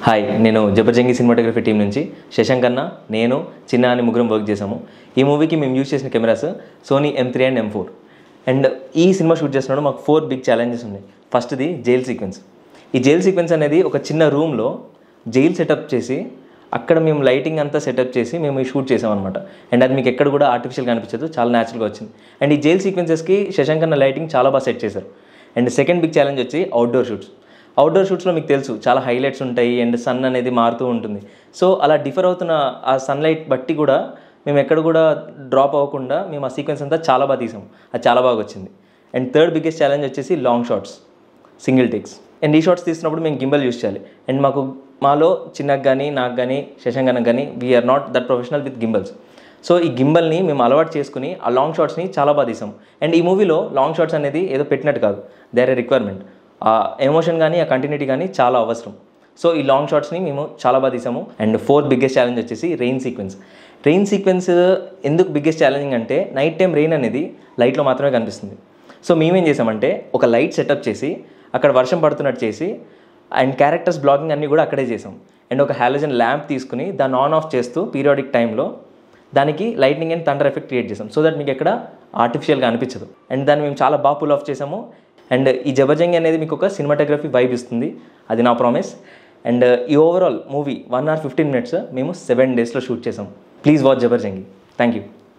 Hi, నేను జబర్జంగి cinematography team నుంచి శశాంక్ అన్న, నేను చిన్న అని ముగ్గురం వర్క్ చేసాము. ఈ మూవీకి మేము యూజ్ చేసిన cameras Sony M3 and M4. And ఈ సినిమా షూట్ చేస్తున్నాడు మాకు 4 బిగ్ ఛాలెంజెస్ ఉన్నాయి. ఫస్ట్ది జైల్ సీక్వెన్స్. ఈ జైల్ సీక్వెన్స్ అనేది ఒక చిన్న రూమ్లో జైల్ సెటప్ చేసి అక్కడ మేము లైటింగ్ అంతా సెటప్ చేసి మేము ఈ షూట్ చేసామన్నమాట. అండ్ అది మీకు ఎక్కడ కూడా ఆర్టిఫిషియల్గా అనిపించదు, చాలా న్యాచురల్గా వచ్చింది. అండ్ ఈ జైల్ సీక్వెన్సెస్కి శశాంక్ అన్న లైటింగ్ చాలా బాగా సెట్ చేశారు. అండ్ సెకండ్ బిగ్ ఛాలెంజ్ వచ్చి అవుట్డోర్ షూట్స్. అవుట్డోర్ షూట్స్లో మీకు తెలుసు చాలా హైలైట్స్ ఉంటాయి అండ్ సన్ అనేది మారుతూ ఉంటుంది. సో అలా డిఫర్ అవుతున్న ఆ సన్లైట్ బట్టి కూడా మేము ఎక్కడ కూడా డ్రాప్ అవ్వకుండా మేము ఆ సీక్వెన్స్ అంతా చాలా బాగా తీసాము. అది చాలా బాగా వచ్చింది. అండ్ థర్డ్ బిగ్గెస్ట్ ఛాలెంజ్ వచ్చేసి long shots, single takes. And ఈ షాట్స్ తీసినప్పుడు మేము గింబల్ యూస్ చేయాలి. అండ్ మాలో చిన్నకు కానీ నాకు కానీ శశాంక్ అన్నకు కానీ we're not that professional with gimbals. So ఈ గింబల్ని మేము అలవాటు చేసుకుని ఆ లాంగ్ షాట్స్ని చాలా బాగా తీసాం. అండ్ ఈ మూవీలో లాంగ్ షాట్స్ అనేది ఏదో పెట్టినట్టు కాదు, దే ఆర్ ఏ రిక్వైర్మెంట్. ఆ ఎమోషన్ కానీ ఆ కంటిన్యూటీ కానీ చాలా అవసరం. సో ఈ లాంగ్ షాట్స్ని మేము చాలా బాగా తీసాము. అండ్ ఫోర్త్ బిగ్గెస్ట్ ఛాలెంజ్ వచ్చేసి రెయిన్ సీక్వెన్స్. రెయిన్ సీక్వెన్స్ ఎందుకు బిగ్గెస్ట్ ఛాలెంజింగ్ అంటే నైట్ టైం రెయిన్ అనేది లైట్లో మాత్రమే కనిపిస్తుంది. సో మేమేం చేసామంటే ఒక లైట్ సెటప్ చేసి అక్కడ వర్షం పడుతున్నట్టు చేసి అండ్ క్యారెక్టర్స్ బ్లాగింగ్ అన్నీ కూడా అక్కడే చేసాం. అండ్ ఒక హాలోజన్ ల్యాంప్ తీసుకుని దాన్ని ఆన్ ఆఫ్ చేస్తూ పీరియాడిక్ టైంలో దానికి lightning and thunder effect create చేసాం. సో దట్ మీకు ఎక్కడ ఆర్టిఫిషియల్గా అనిపించదు. అండ్ దాన్ని మేము చాలా బాగా పుల్ ఆఫ్ చేసాము. అండ్ ఈ జబర్జంగి అనేది మీకు ఒక సినిమాటోగ్రఫీ వైబ్ ఇస్తుంది, అది నా ప్రామిస్. అండ్ ఈ ఓవరాల్ మూవీ 1 hour 15 minutes మేము 7 daysలో షూట్ చేసాం. Please watch Jabarjangi. Thank you.